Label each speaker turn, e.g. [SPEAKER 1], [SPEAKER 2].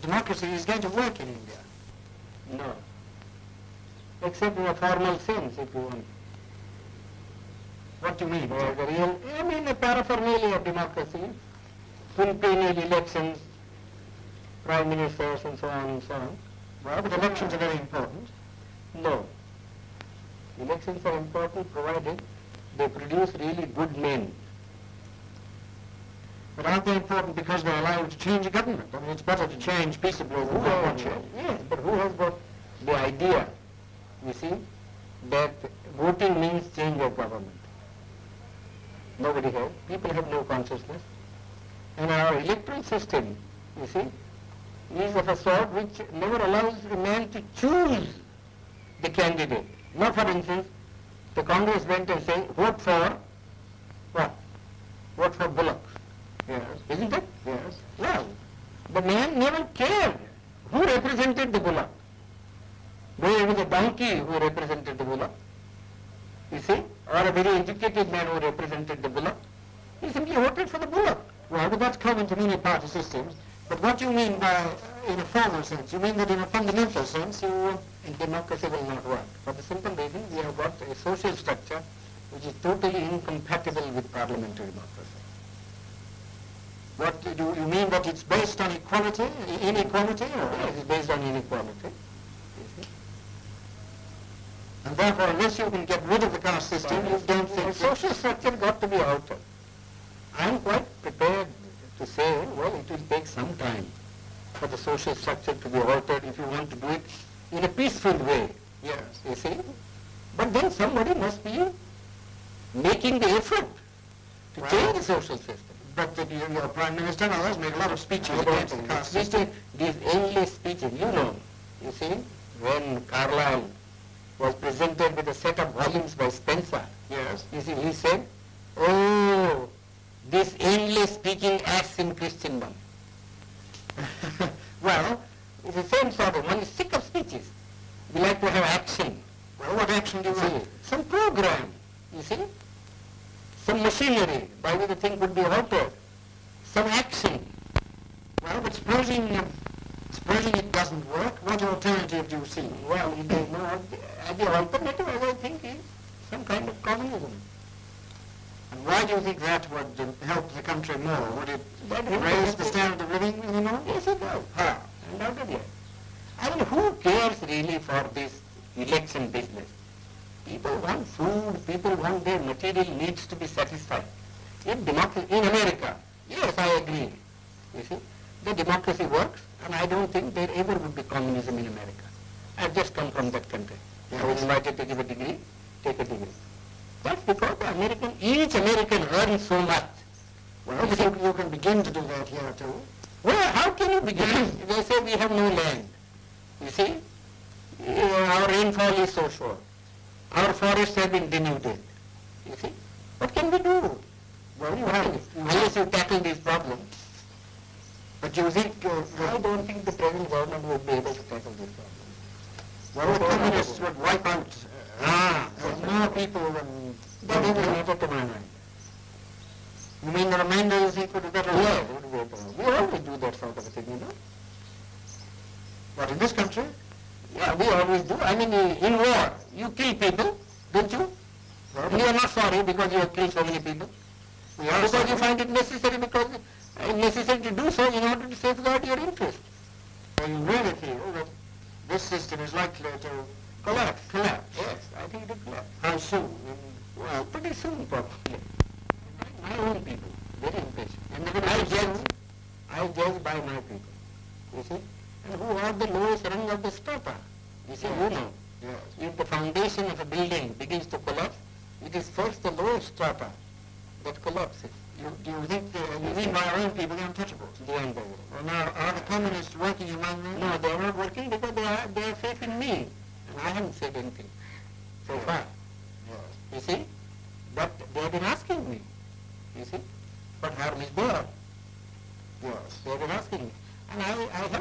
[SPEAKER 1] democracy is going to work in India.
[SPEAKER 2] No. Except in a formal sense, if you want.
[SPEAKER 1] What do you mean?
[SPEAKER 2] The real, I mean, a paraphernalia of democracy, quinquennial elections, prime ministers, and so on and so on.
[SPEAKER 1] Well, but elections are very important.
[SPEAKER 2] No. Elections are important provided they produce really good men.
[SPEAKER 1] But aren't they important because they allow you to change a government? I mean, it's better to change peaceably than not one change.
[SPEAKER 2] Yes, but who has got the idea, you see, that voting means change of government? Nobody has. People have no consciousness. And our electoral system, you see, is of a sort which never allows a man to choose the candidate. Now, for instance, the Congress went and said, vote for what? Vote for Bullock.
[SPEAKER 1] Yes.
[SPEAKER 2] Isn't it?
[SPEAKER 1] Yes.
[SPEAKER 2] Well, the man never cared who represented the Bullock. Whether it was a donkey who represented the Bullock, you see, or a very educated man who represented the Bullock. He simply voted for the Bullock.
[SPEAKER 1] Well, but that's common to many party systems. But what do you mean by, in a formal sense? You mean that in a fundamental sense,
[SPEAKER 2] And democracy will not work. For the simple reason, we have got a social structure which is totally incompatible with parliamentary democracy.
[SPEAKER 1] What do you mean that it's based on equality, inequality, or?
[SPEAKER 2] Yes, it's based on inequality. You see.
[SPEAKER 1] And therefore, unless you can get rid of the caste system, you don't
[SPEAKER 2] The
[SPEAKER 1] think
[SPEAKER 2] social structure got to be altered. I am quite prepared to say, well, it will take some time for the social structure to be altered if you want to do it in a peaceful way.
[SPEAKER 1] Yes.
[SPEAKER 2] You see? But then somebody must be making the effort to change the social system.
[SPEAKER 1] But your Prime Minister and others make a lot of speeches against the caste system.
[SPEAKER 2] These endless speeches, you see, when Carlyle was presented with a set of volumes by Spencer,
[SPEAKER 1] Yes.
[SPEAKER 2] you see, he said, oh, this endless speaking acts in Christendom.
[SPEAKER 1] Well,
[SPEAKER 2] It's the same sort of, one is sick of speeches. We like to have action.
[SPEAKER 1] well, what action do you
[SPEAKER 2] See,
[SPEAKER 1] want?
[SPEAKER 2] some program, you see, some machinery by which the thing could be altered, some action.
[SPEAKER 1] Well, but supposing it doesn't work, what alternative do you see?
[SPEAKER 2] Well, it is not, the alternative, as I think, is some kind of communism.
[SPEAKER 1] And why do you think that would help the country more? Would it
[SPEAKER 2] That help the
[SPEAKER 1] raise the
[SPEAKER 2] country-
[SPEAKER 1] standard of living anymore?
[SPEAKER 2] Yes, it does.
[SPEAKER 1] How?
[SPEAKER 2] Undoubtedly. I mean, who cares really for this election business? People want food, people want their material needs to be satisfied. In democracy, in America, yes, I agree. You see, the democracy works, and I don't think there ever would be communism in America. I've just come from that country. I was invited to give a degree, take a degree. That's because each American earns so much.
[SPEAKER 1] Well, but you can begin to do that here too.
[SPEAKER 2] Well, how can you begin? They say we have no land. You see, our rainfall is so short. Our forests have been denuded. You see, what can we do?
[SPEAKER 1] Well, you have.
[SPEAKER 2] Unless you tackle these problems.
[SPEAKER 1] But you think,
[SPEAKER 2] I don't think the present government would be able to tackle these problems.
[SPEAKER 1] well, the communists would wipe out more people than
[SPEAKER 2] That doesn't matter to my mind.
[SPEAKER 1] You mean the remainder you think would be better?
[SPEAKER 2] Yes, it would be better. We always do that sort of a thing, you know.
[SPEAKER 1] What, in this country?
[SPEAKER 2] Yeah, we always do. I mean, in war, you kill people, don't you?
[SPEAKER 1] Well,
[SPEAKER 2] And you are not sorry because you have killed so many people.
[SPEAKER 1] we are
[SPEAKER 2] Because
[SPEAKER 1] sorry.
[SPEAKER 2] you find it necessary because necessary to do so in order to safeguard your interest.
[SPEAKER 1] So you really feel that this system is likely to
[SPEAKER 2] Collapse. Yes, I think it will collapse.
[SPEAKER 1] how soon?
[SPEAKER 2] Well, pretty soon probably. My own people, very impatient.
[SPEAKER 1] And they're
[SPEAKER 2] I
[SPEAKER 1] going to
[SPEAKER 2] judge, I judge by my people, you see, and who are the lowest rung of the strata. You see, you know,
[SPEAKER 1] Yes.
[SPEAKER 2] if the foundation of a building begins to collapse, it is first the lowest strata that collapses.
[SPEAKER 1] Do you think, you mean by our own people, the untouchables?
[SPEAKER 2] The unbelievable.
[SPEAKER 1] Well, now, are the communists working among them?
[SPEAKER 2] No, they are not working because they have faith in me. And I haven't said anything so far.
[SPEAKER 1] Yes.
[SPEAKER 2] You see? But they have been asking me. You see? What harm is there?
[SPEAKER 1] Yes.
[SPEAKER 2] They have been asking me. And I have